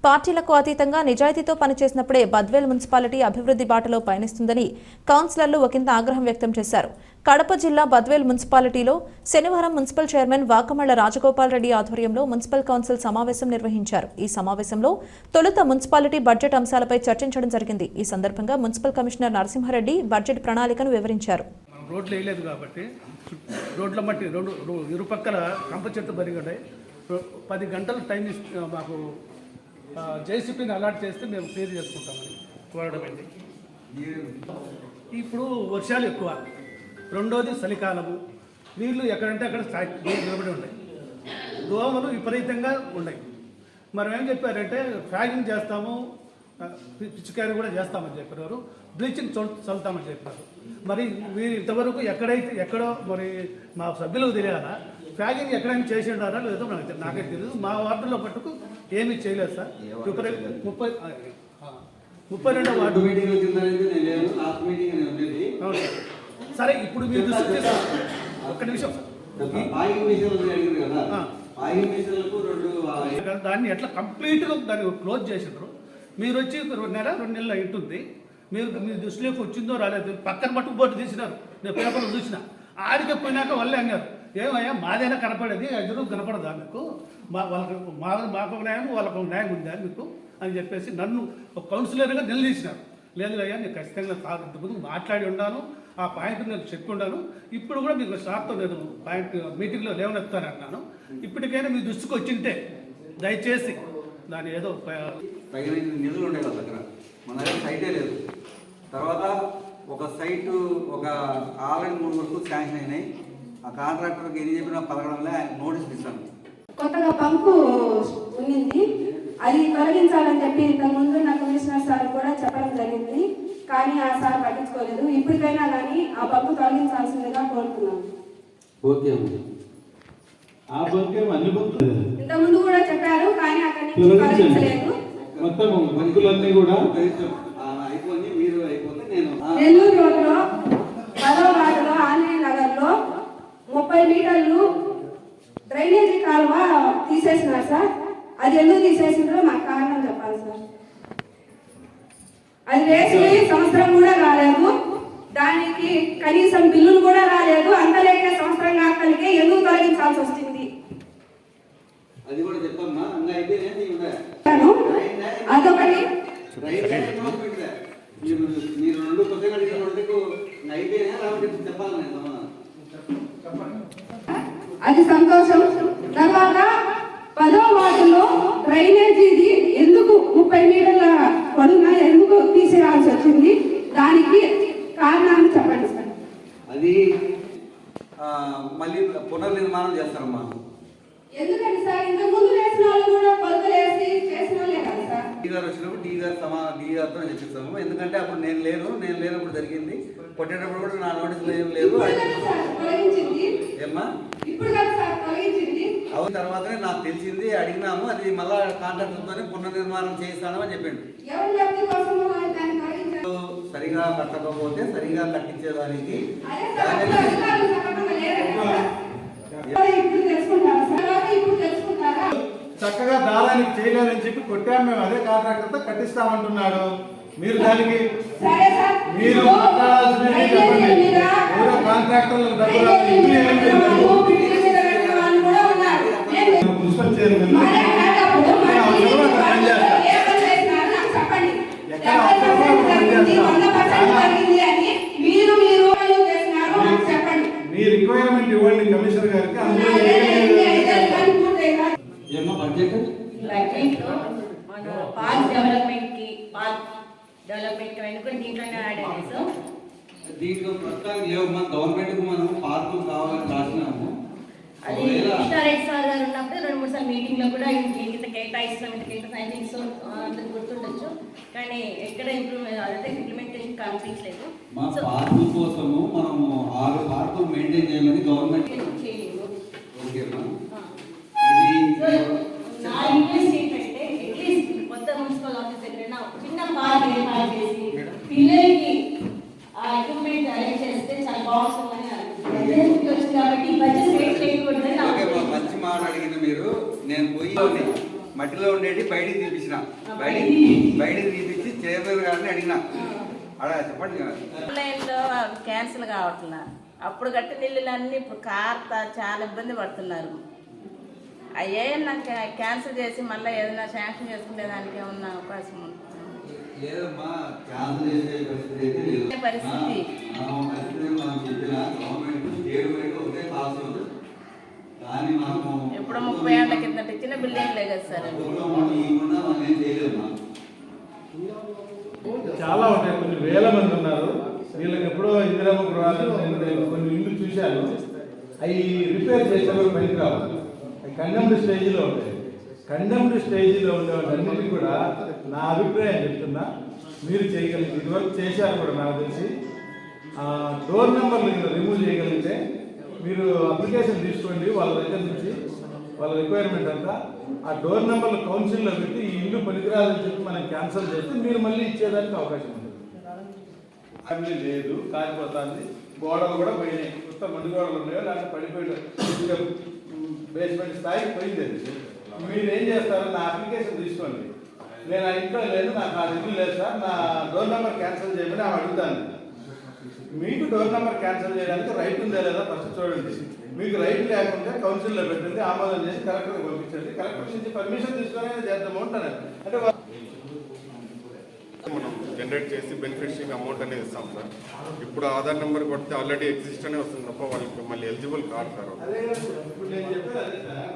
పార్టీలకు అతీతంగా నిజాయితీతో పనిచేసినప్పుడే బద్వేల్ మున్సిపాలిటీ అభివృద్ధి బాటలో పయనిస్తుందని కౌన్సిలర్లు ఒకంత ఆగ్రహం వ్యక్తం చేశారు. కడప జిల్లా బద్వేల్ మున్సిపాలిటీలో శనివారం మున్సిపల్ చైర్మన్ వాకమళ్ల రాజగోపాల్ రెడ్డి ఆధ్వర్యంలో మున్సిపల్ కౌన్సిల్ సమావేశం నిర్వహించారు. ఈ సమావేశంలో తొలుత మున్సిపాలిటీ బడ్జెట్ అంశాలపై చర్చించడం జరిగింది. ఈ సందర్భంగా మున్సిపల్ కమిషనర్ నరసింహారెడ్డి బడ్జెట్ ప్రణాళికను వివరించారు. రోడ్లు వేయలేదు కాబట్టి రోడ్ల మట్టి ఇరుపక్కల కంప చెత్త బరిగడ్డాయి. 10 గంటల టైం మాకు జేసీపీని అలాట్ చేస్తే మేము క్లియర్ చేసుకుంటామని కోరడం అండి. ఇప్పుడు వర్షాలు ఎక్కువ, రెండోది చలికాలము, నీళ్లు ఎక్కడంటే అక్కడ నిలబడి ఉన్నాయి, దోమలు విపరీతంగా ఉన్నాయి. మనం ఏం చెప్పారంటే ఫ్యాగింగ్ చేస్తాము, పిచికారీ కూడా చేస్తామని చెప్పినారు, బ్లీచింగ్ చల్లుతామని చెప్పినారు. మరి మీరు ఇంతవరకు ఎక్కడో మరి మా సభ్యులకు తెలియాలా ఫ్యాగింగ్ ఎక్కడైనా చేసి ఉండారా లేదో నాకే తెలియదు. మా వార్డులో పట్టుకు ఏమీ చేయలేదు సార్. 32వ వార్డు సరే. ఇప్పుడు మీరు దృష్టి ఒక్క నిమిషం దాన్ని ఎట్లా కంప్లీట్గా దాన్ని క్లోజ్ చేసినారు. మీరు వచ్చి 2 నెలలు ఉంటుంది. మీరు మీ దృష్టిలోకి వచ్చిందో రాలేదు, పక్కన పట్టుకు బోర్డు తీసినారు, నేను పేపర్లు చూసిన. ఆడికి పోయినాక వాళ్ళే అన్నారు, ఏమయ్యా మాదైనా కనపడేది, ఎదురు కనపడదా మీకు, మాకు న్యాయం వాళ్ళకు న్యాయం ఉందా మీకు అని చెప్పేసి నన్ను ఒక కౌన్సిలర్గా నిలదీసినారు. లేదు అయ్యా నేను ఖచ్చితంగా ముందు మాట్లాడి ఉన్నాను, ఆ పాయింట్ నేను చెప్పి ఉన్నాను. ఇప్పుడు కూడా మీకు సార్తో నేను పాయింట్ మీటింగ్లో లేవనెత్తానంటున్నాను. ఇప్పటికైనా మీ దృష్టికి వచ్చింటే దయచేసి దాని ఏదో నిధులు ఉండే వాళ్ళ దగ్గర మన దగ్గర సైటే లేదు. తర్వాత ఒక సైటు ఒక ఆల్రెడీ 3 వరకు శాంక్షన్ అయినాయి. ఆ కాంట్రాక్టర్కి ఏం చెప్పినా పలకడంలో ఆయన నోటీస్ ఇస్తాను. కొత్తగా పంపు ఉన్నింది, అది తొలగించాలని చెప్పి ఇంతకుముందు నా కమిషనర్ సార్ కూడా చెప్పడం జరిగింది. కానీ ఆ సార్ పట్టించుకోలేదు. ఇప్పటికైనా కానీ ఆ పంపు తొలగించాల్సిందిగా కోరుతున్నాను. ఇంతకుముందు కూడా చెప్పారు కానీ అక్కడి నుంచి తొలగించలేదు. నెల్లూరు రోడ్లో 10వ వార్డులో ఆంజనేయ నగర్లో 30 మీటర్లు డ్రైనేజీ కాలువ తీసేసినారు సార్. అది ఎందుకు తీసేసినారో మాకు కారణం చెప్పాలి సార్. అది వేసి సంవత్సరం కూడా రాలేదు, దానికి కనీసం బిల్లులు కూడా రాలేదు. అంతలేకే సంవత్సరం కాకలికే ఎందుకు తొలగించాల్సి వస్తుంది అది కూడా చెప్పమ్మా. అదొకటి. అది సంతోషం. తర్వాత 10వ వార్డులో డ్రైనేజీది ఎందుకు 30 మీటర్ల పొడవున ఎందుకు తీసేయాల్సి వచ్చింది, దానికి కారణాలు చెప్పండి సార్. అది మళ్ళీ పునర్నిర్మాణం చేస్తారమ్మా. ఎందుకంటే సార్ ఇంతకు ముందు వేసిన వాళ్ళు కూడా కొలతలు వేసి చేసిన వాళ్ళే కదా సార్. డి గారు వచ్చినప్పుడు డి గారితో చెప్పిస్తాము. ఎందుకంటే అప్పుడు నేను లేనప్పుడు జరిగింది. కొట్టేటప్పుడు కూడా నా నోటీసులు ఏం లేదు. ఏమ్మా అవున తర్వాతనే నాకు తెలిసింది, అడిగినాము. అది మళ్ళా కాంట్రాక్టర్తోనే పునర్నిర్మాణం చేస్తాను అని చెప్పిండు. సరిగా కట్టకపోతే సరిగా కట్టించేదానికి చక్కగా దాదానికి చేయలేదని చెప్పి కొట్టాము. మేము అదే కాంట్రాక్టర్తో కట్టిస్తామంటున్నాడు. మీరు దానికి మీరు మాట్లాడాల్సింది చెప్పండి. కాంట్రాక్టర్లు మున్సిపల్ చైర్మన్ మీ రిక్వైర్మెంట్ ఇవ్వండి కమిషనర్ గారికి. దీంట్లో ప్రస్తుతానికి లేవమ్మా. గవర్నమెంట్కి మనం పార్కులు కావాలని రాసినాము. అది కృష్ణారెడ్డి సార్ గారు ఉన్నప్పుడు 2-3 సార్లు మీటింగ్లో కూడా ఇంత కేటాయిస్తాం, అందరికి గుర్తుండొచ్చు. కానీ ఎక్కడ ఇంప్లిమెంటేషన్ కనిపించలేదు. మా పార్కుల కోసము మనము 6 పార్కులు మెయింటైన్ చేయమని గవర్నమెంట్ చేయలేదు. ఓకేమ్మా. నా రిక్వెస్ట్ ఏంటంటే అట్లీస్ట్ కొత్త మున్సిపల్ ఆఫీస్ దగ్గర చిన్న పార్క్ ఏర్పాటు చేసి పిల్లలకి ఆ ఎక్విప్మెంట్ అరేంజ్ చేస్తే చాలా బాగుంటుందని అనుకుంటున్నాను. కాబట్టి బడ్జెట్ వెయిట్ చేయకూడదని మంచి మాట అడిగింది మీరు. నేను పోయి మట్టిలో ఇంట్లో ఉండేది బయటికి తీపించిన బయటికి తీపించి చైర్మన్ గారిని అడిగిన అలా చెప్పండి. ఆన్లైన్లో క్యాన్సిల్ కావట్లా. అప్పుడు కట్టిన నీళ్ళన్నీ ఇప్పుడు కార్తా చాలా ఇబ్బంది పడుతున్నారు. అయ్యే నాకు క్యాన్సిల్ చేసి మళ్ళీ ఏదైనా శాంక్షన్ చేసుకునే దానికి ఏమన్నా అవకాశం ఉంటుంది? లేదమ్మా, క్యాన్సిల్ చేసే పరిస్థితి అయితే లేదు. పరిస్థితి మనం చెప్పిన గవర్నమెంట్ స్టేట్ వైడ్ ఒకటే పాలసీ ఉంది. కానీ మనము ఇప్పుడు 30 ఏళ్ల కిందట ఇచ్చిన బిల్డింగ్లే కదా సార్. మనం ఏం చేయలేదమ్మా. చాలా ఉంటాయి, కొన్ని వేల మంది ఉన్నారు. వీళ్ళకి ఎప్పుడో ఇందిరమ్మ గృహాలు కొన్ని ఇల్లు చూశాను, అవి రిపేర్ చేసేవారు పనికి రావాలి. అవి కండెమ్డ్ స్టేజ్లో ఉంటాయి. కండెమ్డ్ స్టేజ్లో ఉండేవాళ్ళన్నిటికీ కూడా నా అభిప్రాయం చెప్తున్నా, మీరు చేయగలిగితే ఇదివరకు చేశారు కూడా నాకు తెలిసి. డోర్ నెంబర్లు రిమూవ్ చేయగలిగితే మీరు అప్లికేషన్ తీసుకోండి వాళ్ళ దగ్గర నుంచి, వాళ్ళ రిక్వైర్మెంట్ అంతా ఆ డోర్ నెంబర్లు కౌన్సిల్లో పెట్టి ఈ ఇల్లు పనికిరాదని చెప్పి మనం క్యాన్సిల్ చేస్తే మీరు మళ్ళీ ఇచ్చేదానికి అవకాశం ఉంటుంది. ఫ్యామిలీ లేదు, కాలిపోతుంది, గోడలు కూడా పోయినాయి, కొత్త మంది గోడలు ఉన్నాయో లేకపోతే పడిపోయి బేస్మెంట్ స్థాయికి పోయింది. మీరు ఏం చేస్తారు, నా అప్లికేషన్ తీసుకోండి, నేను ఆ ఇంట్లో లేదు, నాకు ఆ ఇల్లు లేదు సార్, నా డోర్ నెంబర్ క్యాన్సిల్ చేయమని ఆమె అడుగుతాను. మీకు డోర్ నెంబర్ క్యాన్సిల్ చేయడానికి రైట్ ఉందా లేదా ఫస్ట్ చూడండి. మీకు రైట్ లేకుంటే కౌన్సిల్లో పెట్టండి, ఆమోదం చేసి కలెక్టర్కి పంపించండి, కలెక్టర్ నుంచి పర్మిషన్ తీసుకొని చేద్దాము అంటాను. అంటే మనం జనరేట్ చేసి బెనిఫిషియరీ అమౌంట్ అనేది ఇస్తాం సార్. ఇప్పుడు ఆధార్ నెంబర్ కొడితే ఆల్రెడీ ఎగ్జిస్ట్ అనే వస్తుంది తప్ప వాళ్ళకి మళ్ళీ ఎలిజిబుల్ కాదు సార్. అదే ఇప్పుడు నేను చెప్పేది అదే సార్.